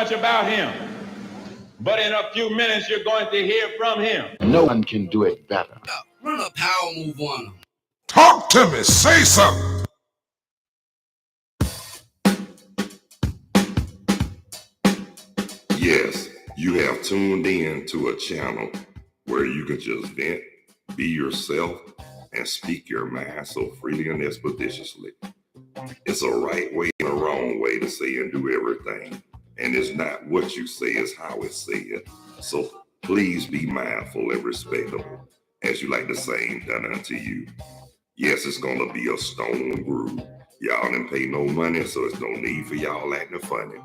much about him. But in a few minutes, you're going to hear from him. No one can do it better. Run a power move on him. Talk to me. Say something. Yes, you have tuned in to a channel where you can just vent, be yourself, and speak your mind so freely and expeditiously. It's a right way and a wrong way to say and do everything. And it's not what you say, it's how it's said. So please be mindful and respectable, as you like the same done unto you. Yes, it's going to be a stone groove. Y'all didn't pay no money, so it's no need for y'all acting funny.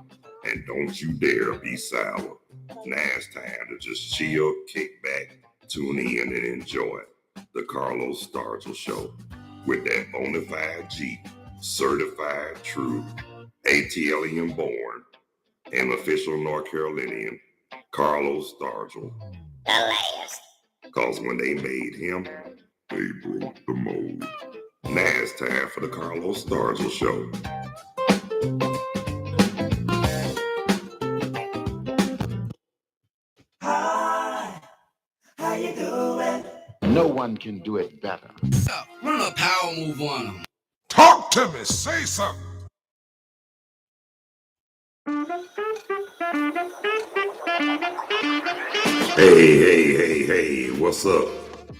And don't you dare be sour. Now it's time to just chill, kick back, tune in, and enjoy the Carlos Stargell Show with that bona fide G, certified true, ATLian born, and official North Carolinian, Carlos Stargell. The last. Cause when they made him, they broke the mold. Now it's time for the Carlos Stargell Show. Hi, how you doing? No one can do it better. Run a power move on him. Talk to me. Say something. Hey, what's up?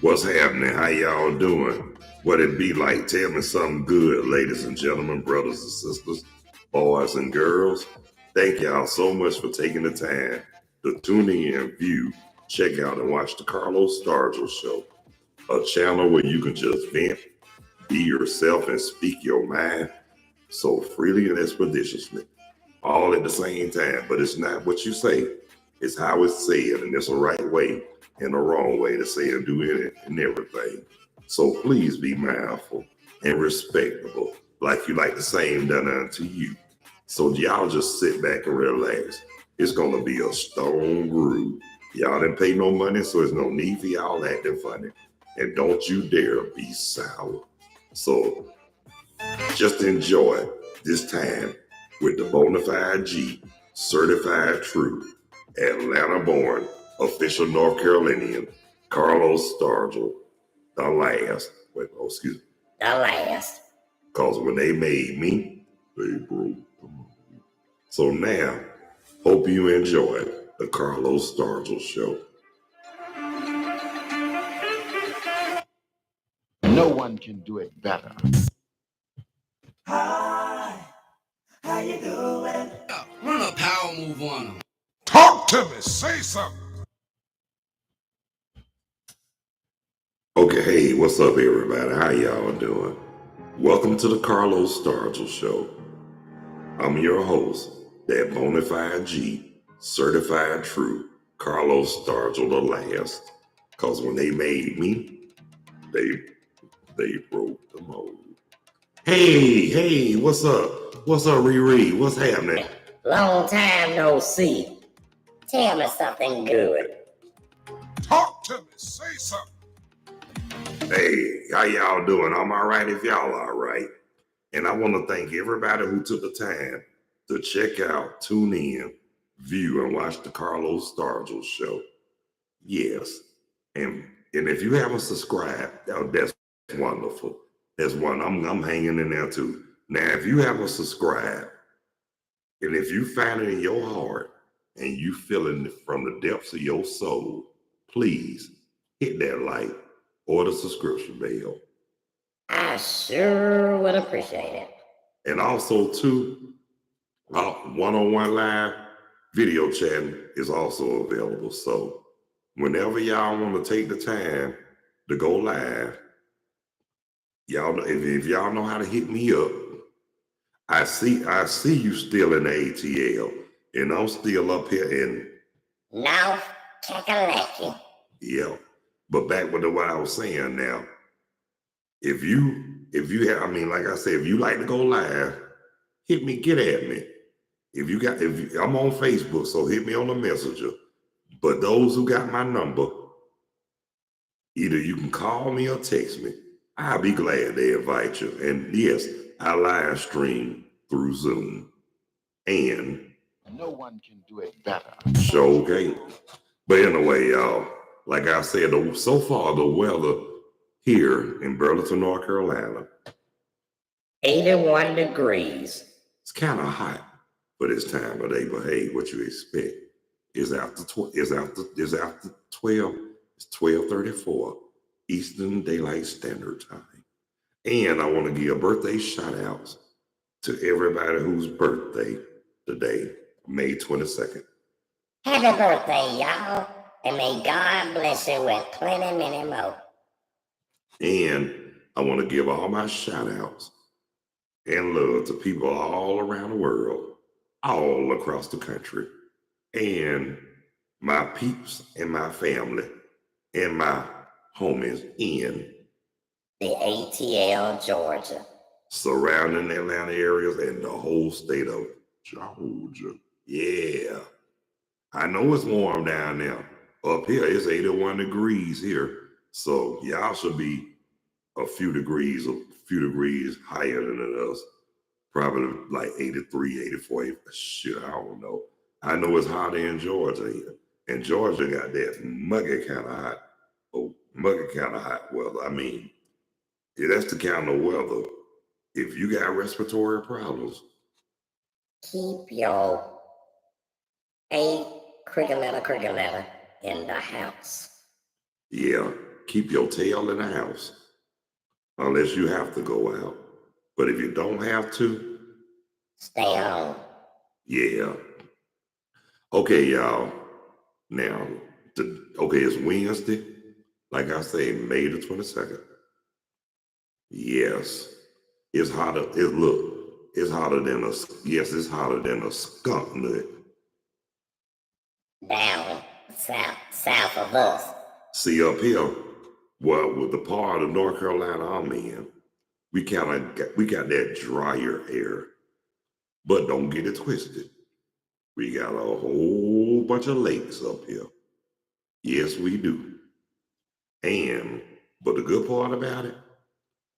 What's happening? How y'all doing? What it be like? Tell me something good, ladies and gentlemen, brothers and sisters, boys and girls. Thank y'all so much for taking the time to tune in, view, check out, and watch the Carlos Stargell Show, a channel where you can just vent, be yourself, and speak your mind so freely and expeditiously, all at the same time. But it's not what you say, it's how it's said, and there's a right way and a wrong way to say and do it and everything. So please be mindful and respectable, like you like the same done unto you. So y'all just sit back and relax. It's gonna be a stone groove. Y'all didn't pay no money, so there's no need for y'all acting funny. And don't you dare be sour. So just enjoy this time with the bona fide G, certified true, Atlanta born, official North Carolinian, Carlos Stargell, the last. Excuse me. The last. Cause when they made me, they broke the mold. So now, hope you enjoy the Carlos Stargell Show. No one can do it better. Hi, how you doing? Run a power move on him. Talk to me. Say something. Okay, hey, what's up, everybody? How y'all doing? Welcome to the Carlos Stargell Show. I'm your host, that bona fide G, certified true, Carlos Stargell the last. Cause when they made me, they broke the mold. Hey, what's up? What's up, Riri? What's happening? Long time no see. Tell me something good. Talk to me. Say something. Hey, how y'all doing? I'm all right if y'all all right. And I want to thank everybody who took the time to check out, tune in, view, and watch the Carlos Stargell Show. Yes. And if you haven't subscribed, that's wonderful. That's one. I'm hanging in there too. Now, if you haven't subscribed, and if you find it in your heart and you feeling it from the depths of your soul, please hit that like or the subscription bell. I sure would appreciate it. And also, too, one-on-one live video chatting is also available. So whenever y'all want to take the time to go live, y'all know, if y'all know how to hit me up, I see you still in the ATL, and I'm still up here in Now, Kakalaki. yeah. But back with what I was saying now, if you have, I mean, like I said, if you like to go live, hit me, get at me. I'm on Facebook, so hit me on the messenger. But those who got my number, either you can call me or text me. I'll be glad they invite you. And yes, I live stream through Zoom. And No one can do it better. Sure can't. But anyway, y'all, like I said, so far the weather here in Burlington, North Carolina, 81 degrees. it's kind of hot for this time of day. But hey, what you expect? It's after 12. It's 12:34 Eastern Daylight Standard Time, and I want to give birthday shout outs to everybody whose birthday today, May 22nd. Happy birthday, y'all. And may God bless you with plenty, many more. And I want to give all my shout outs and love to people all around the world, all across the country, and my peeps and my family and my homies in The ATL, Georgia. surrounding Atlanta areas and the whole state of Georgia. Yeah. I know it's warm down there. Up here, it's 81 degrees here. So y'all should be a few degrees higher than us. Probably like 83, 84, shit, I don't know. I know it's hot in Georgia here. And Georgia got that muggy kind of hot weather. I mean, that's the kind of weather. If you got respiratory problems, Keep your cricket letter in the house. yeah, keep your tail in the house. Unless you have to go out. But if you don't have to, Stay home. yeah. Okay, y'all. Now, it's Wednesday. Like I say, May the 22nd. Yes. It's hotter. It's hotter than a skunk nut. Down south of us. See, up here, well, with the part of North Carolina I'm in, we got that drier air. But don't get it twisted. We got a whole bunch of lakes up here. Yes, we do. But the good part about it,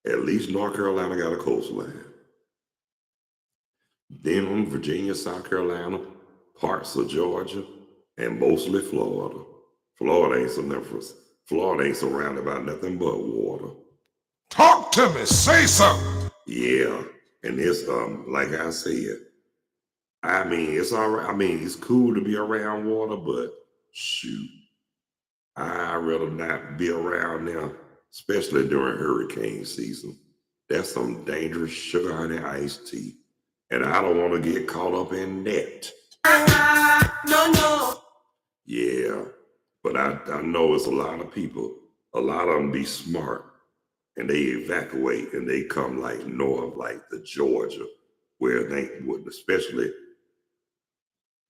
at least North Carolina got a coastline. Then on Virginia, South Carolina, parts of Georgia, and mostly Florida. Florida ain't surrounded by nothing but water. Talk to me. Say something. Yeah, and it's like I said, I mean, it's all right. I mean, it's cool to be around water, but shoot, I'd rather not be around now, especially during hurricane season. That's some dangerous sugar honey iced tea, and I don't want to get caught up in that. No. Yeah, but I know it's a lot of people. A lot of them be smart, and they evacuate and they come like north, like the Georgia, where they would, especially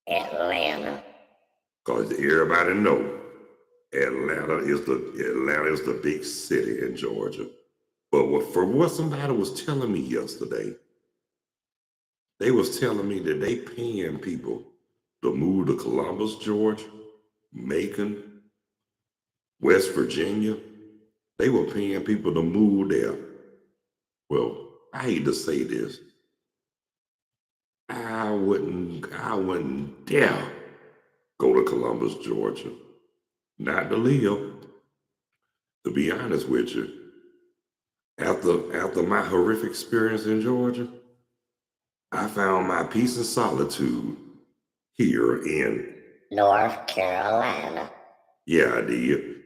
Atlanta. because everybody know Atlanta is the big city in Georgia. But for what somebody was telling me yesterday, they was telling me that they paying people to move to Columbus, Georgia, Macon, West Virginia. They were paying people to move there. Well, I hate to say this. I wouldn't dare go to Columbus, Georgia. Not to live. To be honest with you, after my horrific experience in Georgia, I found my peace and solitude here in North Carolina. Yeah, I did.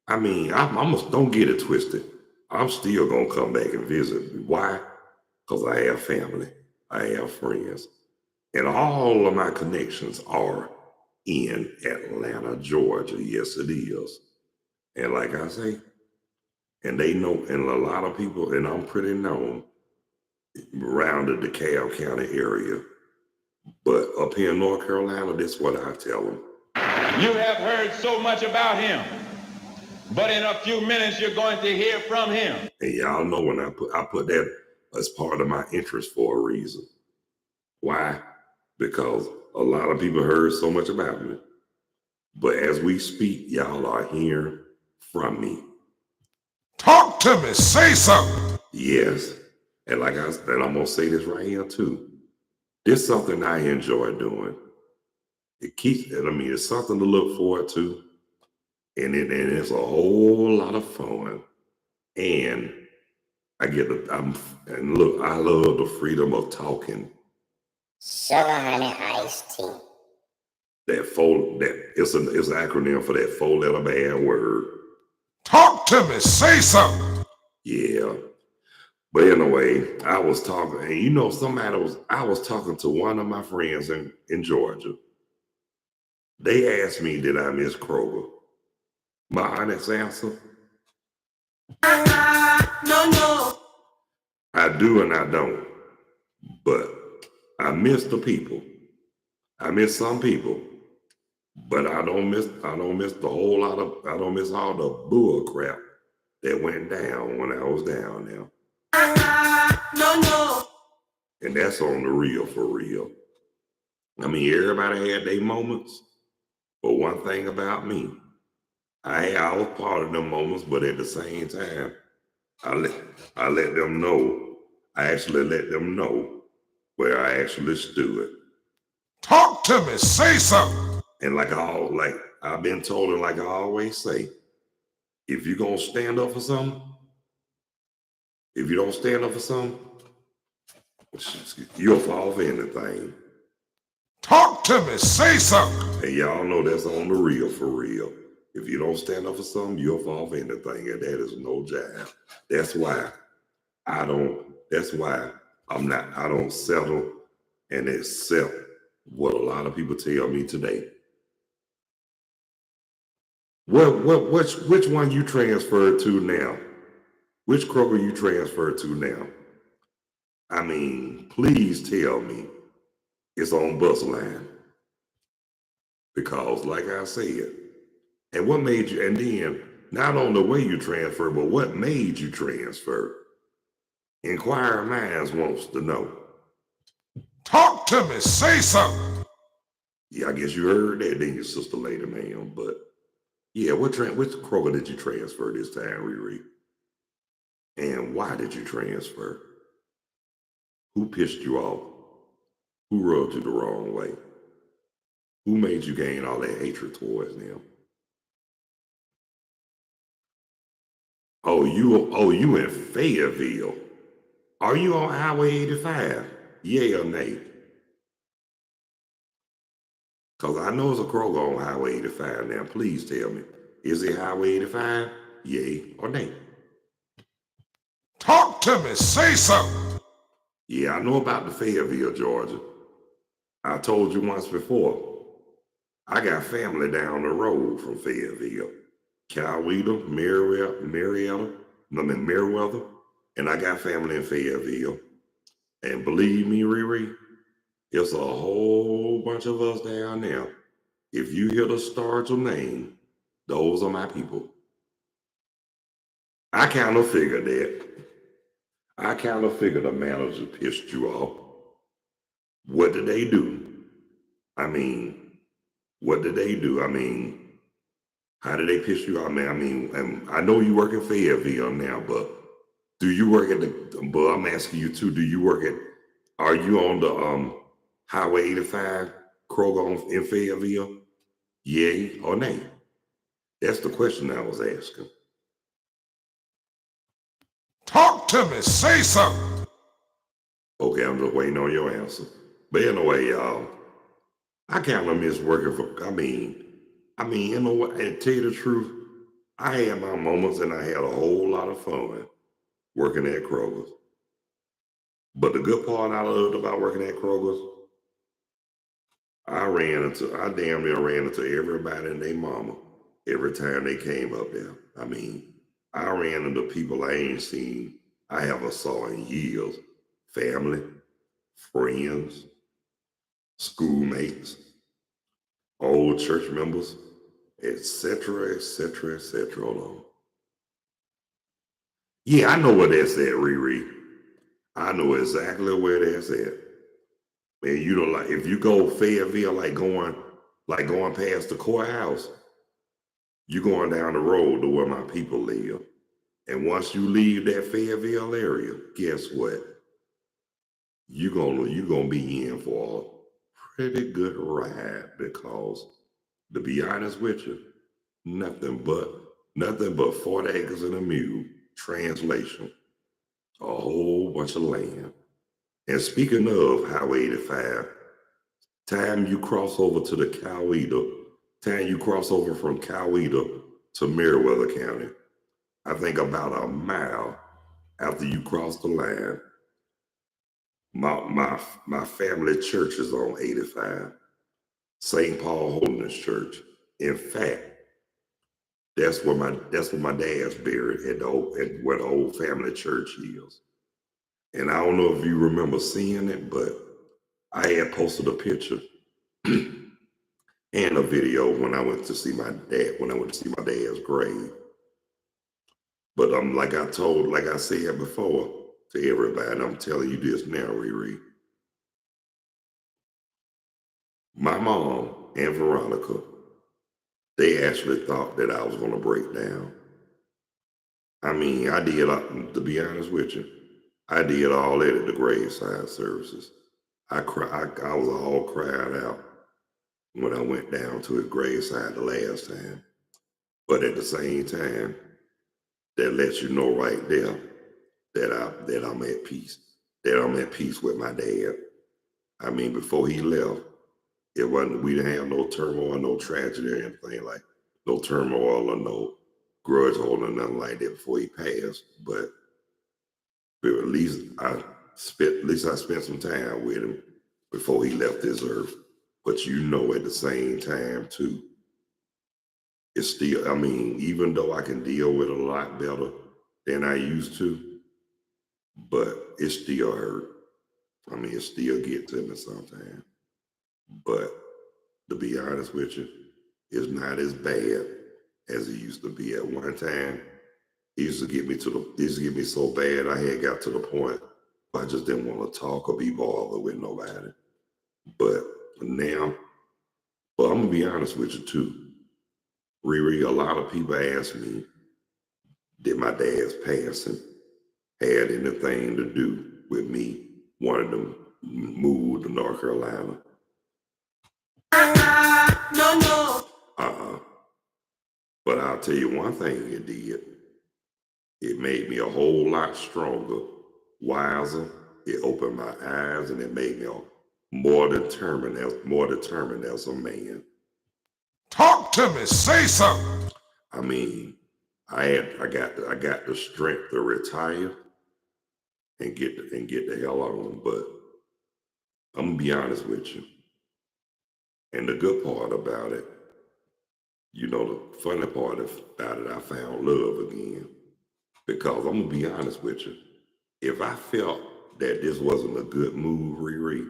I mean, I almost don't get it twisted. I'm still gonna come back and visit. Why? Because I have family, I have friends, and all of my connections are in Atlanta, Georgia. Yes, it is. And like I say, and they know, and a lot of people, and I'm pretty known around the DeKalb County area. But up here in North Carolina, this is what I tell them. You have heard so much about him, but in a few minutes you're going to hear from him. And y'all know when I put that as part of my interest for a reason. Why? Because a lot of people heard so much about me. But as we speak, y'all are hearing from me. Talk to me. Say something. Yes. And like I said, I'm going to say this right here too. This is something I enjoy doing. It keeps, I mean, it's something to look forward to. And it's a whole lot of fun. And and look, I love the freedom of talking. Sugar honey iced tea. It's an acronym for that 4-letter bad word. Talk to me. Say something. Yeah. But anyway, I was talking, and you know, I was talking to one of my friends in Georgia. They asked me, did I miss Kroger? My honest answer, No. I do and I don't. But I miss the people. I miss some people. But I don't miss I don't miss all the bull crap that went down when I was down there. No. And that's on the real for real. I mean, everybody had their moments. But one thing about me, I was part of them moments, but at the same time, I let them know. I actually let them know where I actually stood. Talk to me. Say something. And like I've been told, and like I always say, if you're gonna stand up for something, if you don't stand up for something, you'll fall for anything. Talk to me. Say something. And y'all know that's on the real for real. If you don't stand up for something, you'll fall for anything, and that is no jive. That's why I don't settle and accept what a lot of people tell me today. Which one you transferred to now? Which Kroger you transferred to now? I mean, please tell me it's on bus line. Because like I said, and what made you, and then not on the way you transfer, but what made you transfer? Inquiring minds wants to know. Talk to me. Say something. Yeah, I guess you heard that, didn't you, Sister Lady Ma'am? But yeah, which Kroger did you transfer this time, Riri? And why did you transfer? Who pissed you off? Who rubbed you the wrong way? Who made you gain all that hatred towards them? Oh, you in Fayetteville. Are you on Highway 85? Yay or nay? Because I know it's a Kroger on Highway 85 now. Please tell me. Is it Highway 85? Yay or nay? Talk to me. Say something. Yeah, I know about the Fayetteville, Georgia. I told you once before. I got family down the road from Fayetteville. Coweta, Meriwether, and I got family in Fayetteville. And believe me, Riri, it's a whole bunch of us down there. If you hear the Stargell name, those are my people. I kind of figured that. I kind of figured the manager pissed you off. What did they do? I mean, what did they do? I mean, how did they piss you off? And I know you work in Fayetteville now, but do you work but I'm asking you too, are you on the Highway 85 Kroger in Fayetteville? Yay or nay? That's the question I was asking. Talk to me. Say something. Okay, I'm just waiting on your answer. But anyway, y'all, I kind of miss working for, you know what, and tell you the truth, I had my moments and I had a whole lot of fun working at Kroger's. But the good part I loved about working at Kroger's, I damn near ran into everybody and their mama every time they came up there. I mean, I ran into people I ain't seen, I haven't saw in years. Family, friends, schoolmates, old church members, etc., etc., etc. Yeah, I know where that's at, Riri. I know exactly where that's at. And you know, like if you go Fayetteville, like going past the courthouse, you're going down the road to where my people live. And once you leave that Fayetteville area, guess what? You're gonna be in for a pretty good ride because, to be honest with you, nothing but 40 acres and a mule. Translation, a whole bunch of land. And speaking of Highway 85, time you cross over to the time you cross over from Coweta to Meriwether County, I think about a mile after you cross the line, my family church is on 85, St. Paul Holiness Church. In fact, that's where my dad's buried at where the old family church is. And I don't know if you remember seeing it, but I had posted a picture and a video when I went to see my dad's grave. But like I said before to everybody, I'm telling you this now, Riri. My mom and Veronica, they actually thought that I was going to break down. I mean, to be honest with you, I did all that at the graveside services. I was all cried out when I went down to his graveside the last time. But at the same time, that lets you know right there that I'm at peace. That I'm at peace with my dad. I mean, before he left, we didn't have no turmoil, no tragedy or anything like no turmoil or no grudge holding or nothing like that before he passed. But at least I spent some time with him before he left this earth. But at the same time too, it's still, I mean, even though I can deal with it a lot better than I used to, but it still hurt. I mean, it still gets to me sometimes. But to be honest with you, it's not as bad as it used to be. At one time, it used to get me so bad I had got to the point where I just didn't want to talk or be bothered with nobody. But now, I'm gonna be honest with you too. Riri, a lot of people ask me, did my dad's passing had anything to do with me wanting to move to North Carolina? No. But I'll tell you one thing it did. It made me a whole lot stronger, wiser. It opened my eyes and it made me more determined as a man. Talk to me. Say something. I mean, I got the strength to retire and get the hell on. But I'm gonna be honest with you. And the good part about it, the funny part about it, I found love again. Because I'm gonna be honest with you, if I felt that this wasn't a good move, Riri,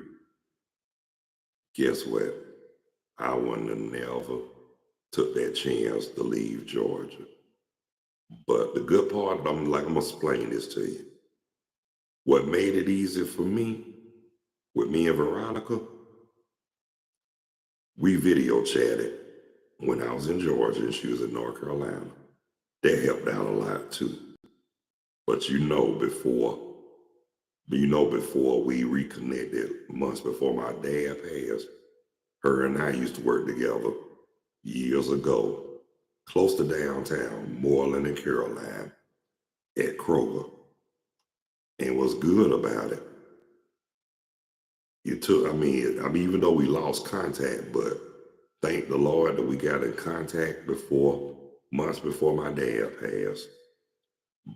guess what? I wouldn't have never took that chance to leave Georgia. But the good part, I'm gonna explain this to you. What made it easy for me, with me and Veronica, we video chatted when I was in Georgia and she was in North Carolina. That helped out a lot too. But before we reconnected, months before my dad passed, her and I used to work together years ago, close to downtown, Moreland and Caroline, at Kroger. And what's good about it, even though we lost contact, but thank the Lord that we got in contact months before my dad passed.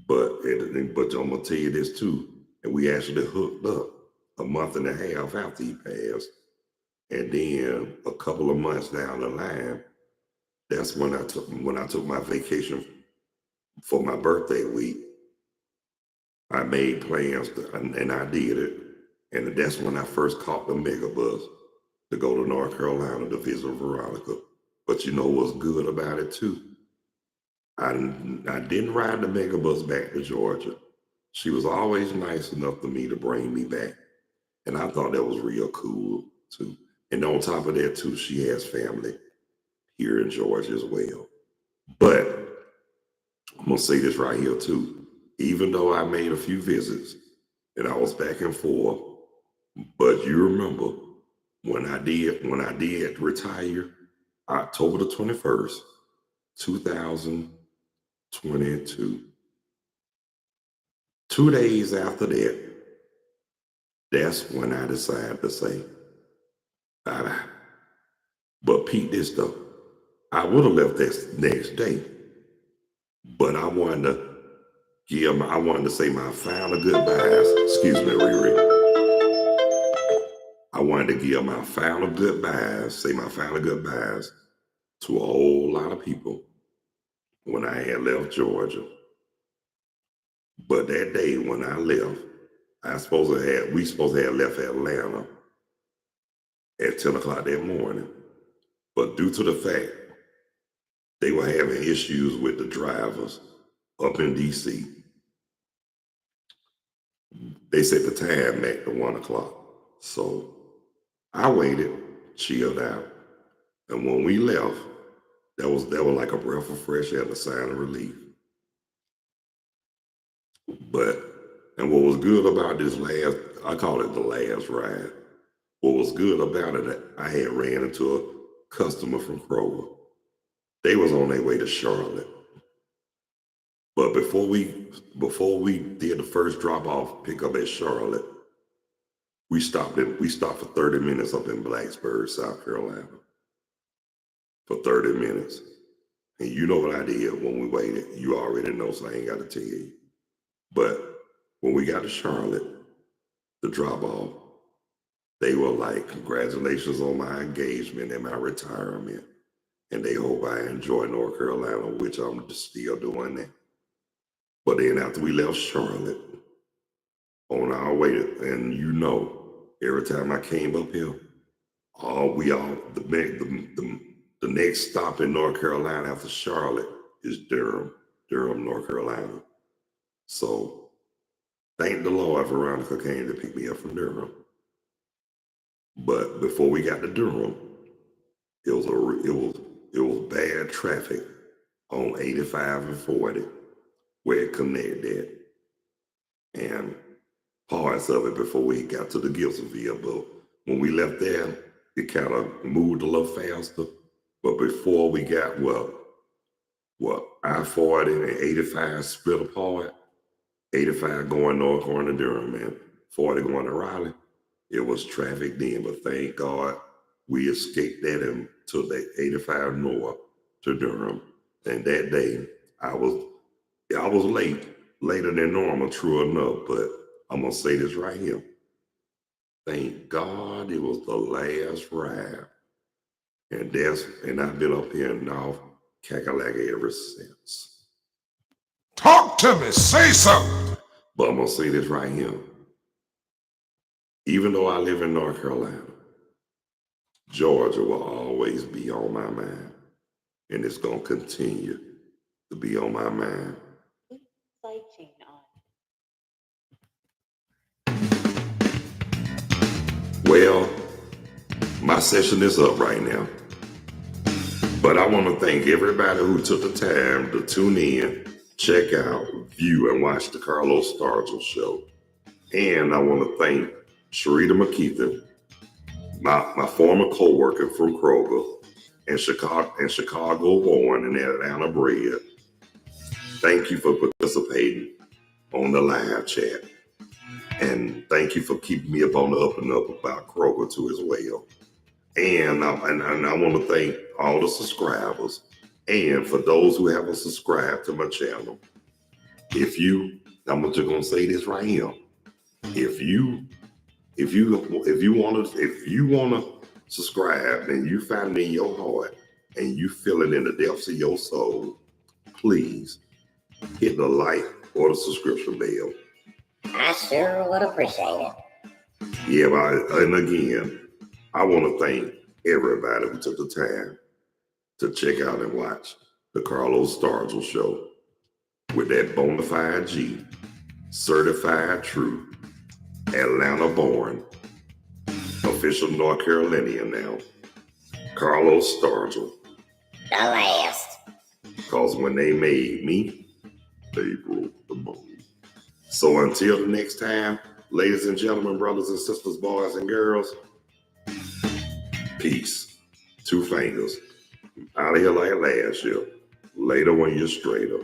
But I'm gonna tell you this too, and we actually hooked up a month and a half after he passed. And then a couple of months down the line, that's when I took my vacation for my birthday week. I made plans and I did it. And that's when I first caught the megabus to go to North Carolina to visit Veronica. But you know what's good about it too? I didn't ride the megabus back to Georgia. She was always nice enough to me to bring me back. And I thought that was real cool too. And on top of that too, she has family here in Georgia as well. But I'm gonna say this right here too. Even though I made a few visits and I was back and forth, but you remember When I did retire, October the 21st, 2022. 2 days after that, that's when I decided to say bye-bye. But Pete, this though, I would have left that next day, but I wanted to say my final goodbyes. Excuse me, Riri. I wanted to give my final goodbyes, say my final goodbyes to a whole lot of people when I had left Georgia. But that day when I left, we supposed to have left Atlanta at 10 o'clock that morning. But due to the fact they were having issues with the drivers up in DC, they set the time back to 1 o'clock. So I waited, chilled out. And when we left, that was like a breath of fresh air and a sign of relief. And what was good about this I call it the last ride. What was good about it, I had ran into a customer from Kroger. They was on their way to Charlotte. But before we did the first drop off pickup at Charlotte, we stopped for 30 minutes up in Blacksburg, South Carolina. For 30 minutes. And you know what I did when we waited. You already know, so I ain't got to tell you. But when we got to Charlotte, the drop off, they were like, congratulations on my engagement and my retirement. And they hope I enjoy North Carolina, which I'm still doing that. But then after we left Charlotte, on our way, and you know, every time I came up here, the next stop in North Carolina after Charlotte is Durham, North Carolina. So thank the Lord Veronica came to pick me up from Durham. But before we got to Durham, it was bad traffic on 85 and 40 where it connected, and parts of it before we got to the Gibsonville. But when we left there, it kind of moved a little faster. But before we got I-40 and 85 split apart, 85 going north, going to Durham, and 40 going to Raleigh, it was traffic then. But thank God we escaped that and took that 85 north to Durham. And that day, I was later than normal, true enough, but I'm going to say this right here. Thank God it was the last ride. And I've been up here in North Kakalaka ever since. Talk to me, say something. But I'm going to say this right here. Even though I live in North Carolina, Georgia will always be on my mind. And it's going to continue to be on my mind. Sidechain on. Well, my session is up right now. But I want to thank everybody who took the time to tune in, check out, view, and watch the Carlos Stargell show. And I want to thank Sharita McKeithen, my former co-worker from Kroger, and Chicago born and Atlanta bred. Thank you for participating on the live chat. And thank you for keeping me up on the up and up about Kroger too as well. And I want to thank all the subscribers. And for those who haven't subscribed to my channel, I'm just gonna say this right here. If you wanna subscribe and you find it in your heart and you feel it in the depths of your soul, please hit the like or the subscription bell. I sure would appreciate it. Yeah, and again, I want to thank everybody who took the time to check out and watch the Carlos Stargell show with that bona fide G, certified true, Atlanta born, official North Carolinian now, Carlos Stargell. The last. Because when they made me, they broke the mold. So until the next time, ladies and gentlemen, brothers and sisters, boys and girls, peace. 2 fingers. Out of here like last year. Later when you're straight up.